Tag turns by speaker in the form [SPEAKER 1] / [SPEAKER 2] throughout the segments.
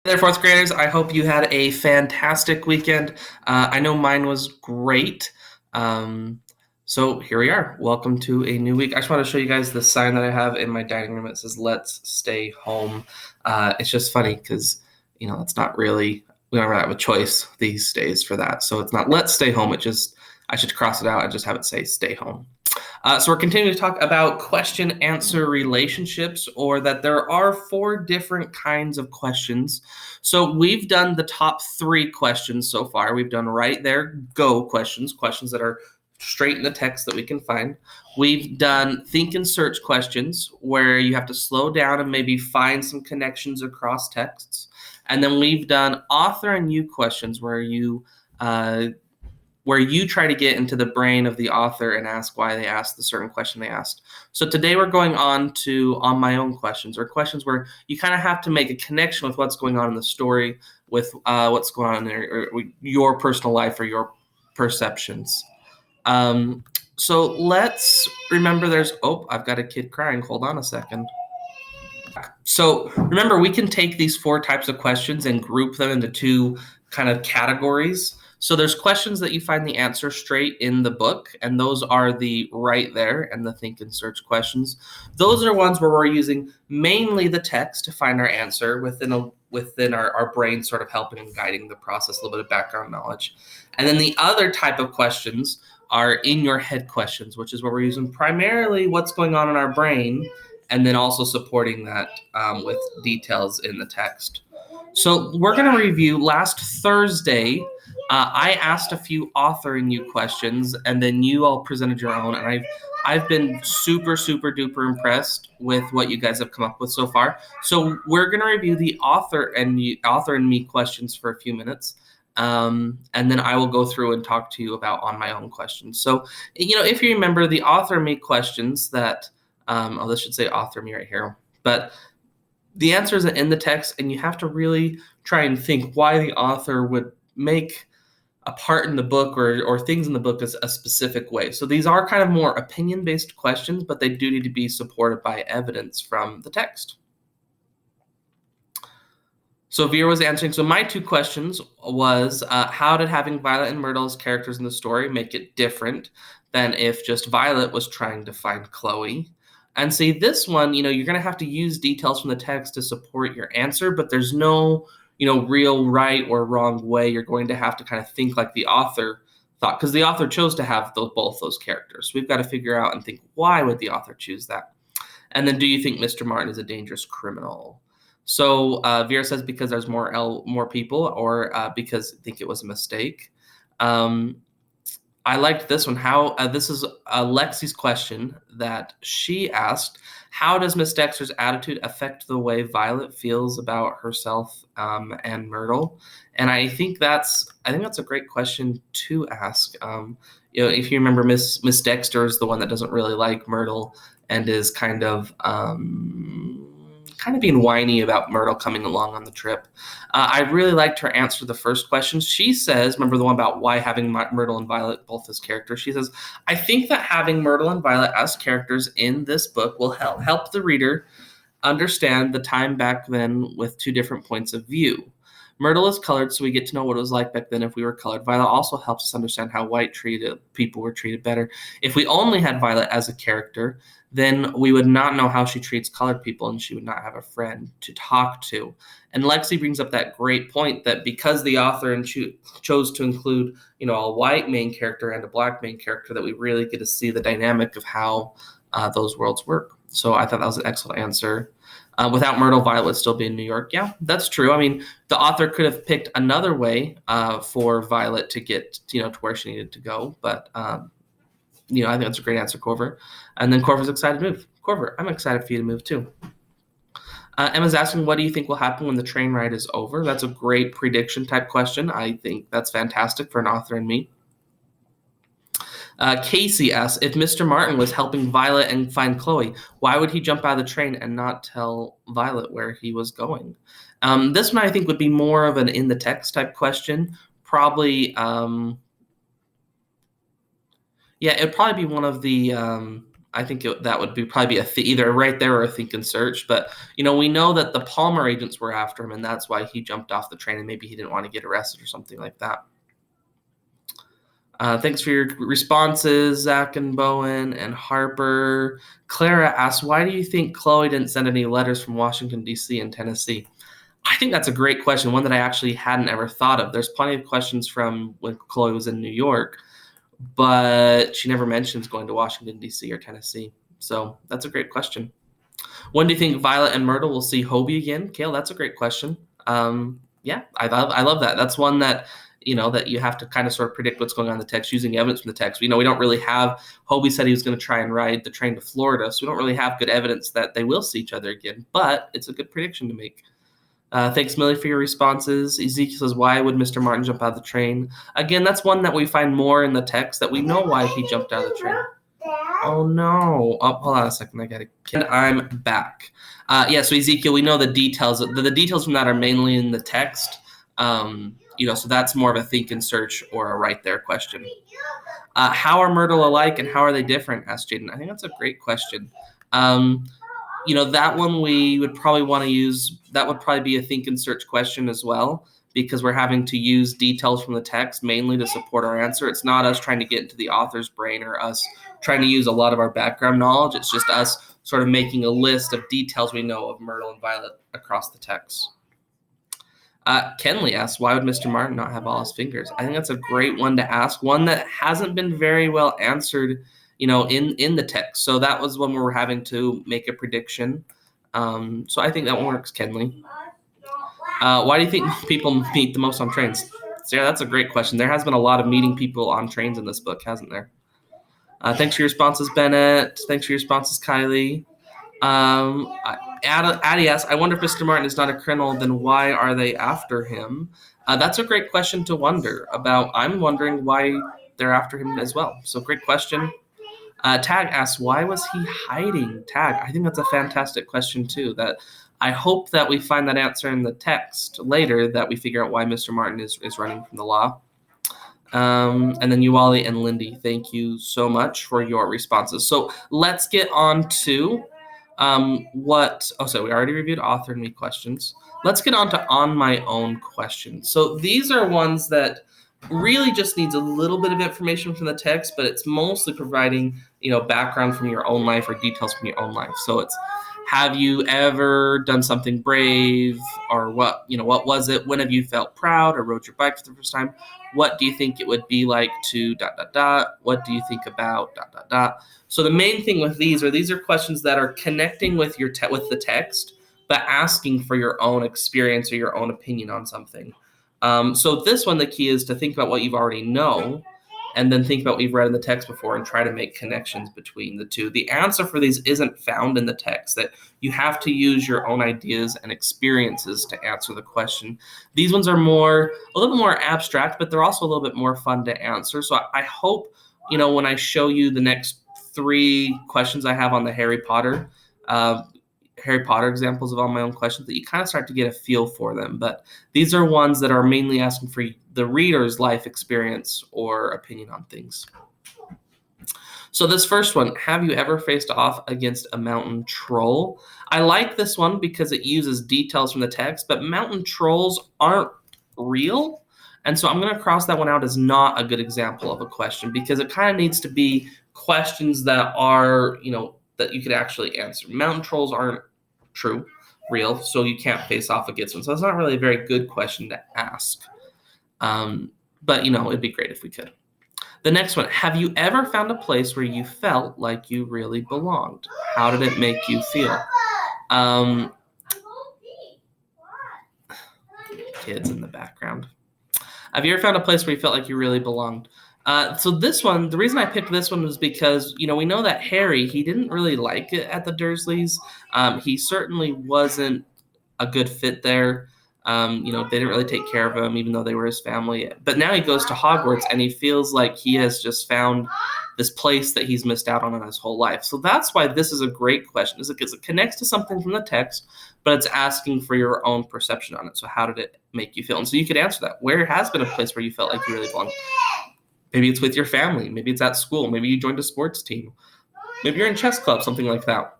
[SPEAKER 1] Hey there, fourth graders. I hope you had a fantastic weekend. I know mine was great. Um, so here we are. Welcome to a new week. I just want to show you guys the sign that I have in my dining room. It says "Let's stay home." It's just funny because it's not really, we don't really have a choice these days for that. So it's not "Let's stay home." I should cross it out and just have it say "Stay home." So we're continuing to talk about question-answer relationships, or that there are 4 different kinds of questions. So we've done the top 3 questions so far. We've done right there, go questions, questions that are straight in the text that we can find. We've done think and search questions, where you have to slow down and maybe find some connections across texts. And then we've done author and you questions, where you try to get into the brain of the author and ask why they asked the certain question they asked. So today we're going on to on my own questions, or questions where you kind of have to make a connection with what's going on in the story, with what's going on in your personal life or your perceptions. So let's remember I've got a kid crying. Hold on a second. So remember, we can take these 4 types of questions and group them into 2 kind of categories. So there's questions that you find the answer straight in the book, and those are the right there and the think and search questions. Those are ones where we're using mainly the text to find our answer within our brain, sort of helping and guiding the process, a little bit of background knowledge. And then the other type of questions are in your head questions, which is where we're using primarily what's going on in our brain, and then also supporting that with details in the text. So we're going to review last Thursday. I asked a few author and you questions, and then you all presented your own. And I've been super, super duper impressed with what you guys have come up with so far. So we're going to review the author and me questions for a few minutes. And then I will go through and talk to you about on my own questions. So, if you remember the author and me questions that, this should say author me right here, but the answers are in the text, and you have to really try and think why the author would make a part in the book or things in the book as a specific way. So these are kind of more opinion-based questions, but they do need to be supported by evidence from the text. So Vera was answering. So my 2 questions was, how did having Violet and Myrtle as characters in the story make it different than if just Violet was trying to find Chloe? And see, this one, you're going to have to use details from the text to support your answer, but there's no, real right or wrong way. You're going to have to kind of think like the author thought, because the author chose to have both those characters. So we've got to figure out and think, why would the author choose that? And then, do you think Mr. Martin is a dangerous criminal? So Vera says because there's more people, or because I think it was a mistake. I liked this one. This is Lexi's question that she asked. How does Miss Dexter's attitude affect the way Violet feels about herself and Myrtle? And I think that's a great question to ask. If you remember, Miss Dexter is the one that doesn't really like Myrtle and is kind of being whiny about Myrtle coming along on the trip. I really liked her answer to the first question. She says, remember the one about why having Myrtle and Violet both as characters? She says, I think that having Myrtle and Violet as characters in this book will help the reader understand the time back then with 2 different points of view. Myrtle is colored, so we get to know what it was like back then if we were colored. Violet also helps us understand how white people were treated better. If we only had Violet as a character, then we would not know how she treats colored people, and she would not have a friend to talk to. And Lexi brings up that great point that because the author chose to include, a white main character and a black main character, that we really get to see the dynamic of how those worlds work. So I thought that was an excellent answer. Without Myrtle, Violet would still be in New York. Yeah, that's true. I mean, the author could have picked another way for Violet to get, to where she needed to go. But, I think that's a great answer, Corver. And then Corver's excited to move. Corver, I'm excited for you to move too. Emma's asking, what do you think will happen when the train ride is over? That's a great prediction type question. I think that's fantastic for an author and me. Casey asks, if Mr. Martin was helping Violet and find Chloe, why would he jump out of the train and not tell Violet where he was going? This one I think would be more of an in the text type question. Probably, it'd probably be one of the I think that would probably be either right there or a think and search. But, we know that the Palmer agents were after him, and that's why he jumped off the train, and maybe he didn't want to get arrested or something like that. Thanks for your responses, Zach and Bowen and Harper. Clara asks, why do you think Chloe didn't send any letters from Washington, D.C. and Tennessee? I think that's a great question, one that I actually hadn't ever thought of. There's plenty of questions from when Chloe was in New York, but she never mentions going to Washington, D.C. or Tennessee. So that's a great question. When do you think Violet and Myrtle will see Hobie again? Kale, that's a great question. Yeah, I love that. That's one that, that you have to kind of sort of predict what's going on in the text using evidence from the text. We don't really have, Hobie said he was going to try and ride the train to Florida, so we don't really have good evidence that they will see each other again, but it's a good prediction to make. Thanks, Millie, for your responses. Ezekiel says, why would Mr. Martin jump out of the train? Again, that's one that we find more in the text, that we know why he jumped out of the train. Oh, no. Oh, hold on a second. I got it. And I'm back. So Ezekiel, we know the details. The details from that are mainly in the text. So that's more of a think and search or a right there question. How are Myrtle alike and how are they different? Asked Jaden. I think that's a great question. That one we would probably want to use. That would probably be a think and search question as well, because we're having to use details from the text mainly to support our answer. It's not us trying to get into the author's brain or us trying to use a lot of our background knowledge. It's just us sort of making a list of details we know of Myrtle and Violet across the text. Kenley asks, why would Mr. Martin not have all his fingers? I think that's a great one to ask, one that hasn't been very well answered, in the text. So that was one where we're having to make a prediction. So I think that one works, Kenley. Why do you think people meet the most on trains? Sarah, that's a great question. There has been a lot of meeting people on trains in this book, hasn't there? Thanks for your responses, Bennett. Thanks for your responses, Kylie. Addie asks, I wonder if Mr. Martin is not a criminal, then why are they after him? That's a great question to wonder about. I'm wondering why they're after him as well. So great question. Tag asks, why was he hiding? Tag, I think that's a fantastic question too, that I hope that we find that answer in the text later, that we figure out why Mr. Martin is running from the law. And then Uwali and Lindy, thank you so much for your responses. So let's get on to we already reviewed author and me questions. Let's get on to on my own questions. So these are ones that really just needs a little bit of information from the text, but it's mostly providing, background from your own life or details from your own life. So it's, have you ever done something brave, or what was it? When have you felt proud or rode your bike for the first time? What do you think it would be like to ... What do you think about ... So the main thing with these are questions that are connecting with with the text, but asking for your own experience or your own opinion on something. So this one, the key is to think about what you've already know, and then think about what you've read in the text before and try to make connections between the two. The answer for these isn't found in the text, that you have to use your own ideas and experiences to answer the question. These ones are a little more abstract, but they're also a little bit more fun to answer. So I hope, when I show you the next 3 questions I have on the Harry Potter examples of all my own questions, that you kind of start to get a feel for them. But these are ones that are mainly asking for the reader's life experience or opinion on things. So this first one, have you ever faced off against a mountain troll? I like this one because it uses details from the text, but mountain trolls aren't real. And so I'm going to cross that one out as not a good example of a question, because it kind of needs to be questions that are, that you could actually answer. Mountain trolls aren't real, so you can't face off against one. So it's not really a very good question to ask. But, it'd be great if we could. The next one, have you ever found a place where you felt like you really belonged? How did it make you feel? Kids in the background. Have you ever found a place where you felt like you really belonged? So this one, the reason I picked this one was because, we know that Harry, he didn't really like it at the Dursleys. He certainly wasn't a good fit there. They didn't really take care of him, even though they were his family. But now he goes to Hogwarts and he feels like he has just found this place that he's missed out on his whole life. So that's why this is a great question, is because it connects to something from the text, but it's asking for your own perception on it. So how did it make you feel? And so you could answer that. Where has been a place where you felt like you really belong? Maybe it's with your family. Maybe it's at school. Maybe you joined a sports team. Maybe you're in chess club, something like that.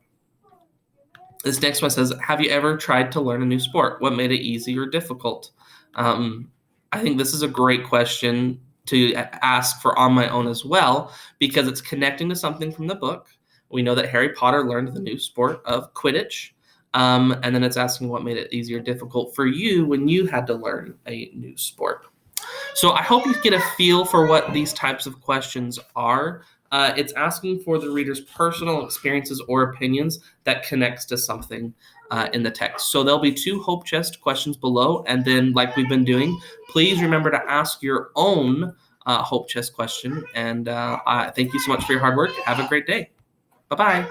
[SPEAKER 1] This next one says, have you ever tried to learn a new sport? What made it easy or difficult? I think this is a great question to ask for on my own as well, because it's connecting to something from the book. We know that Harry Potter learned the new sport of Quidditch. And then it's asking what made it easy or difficult for you when you had to learn a new sport. So I hope you get a feel for what these types of questions are. It's asking for the reader's personal experiences or opinions that connects to something in the text. So there'll be 2 Hope Chest questions below, and then like we've been doing, please remember to ask your own Hope Chest question. And thank you so much for your hard work. Have a great day. Bye-bye.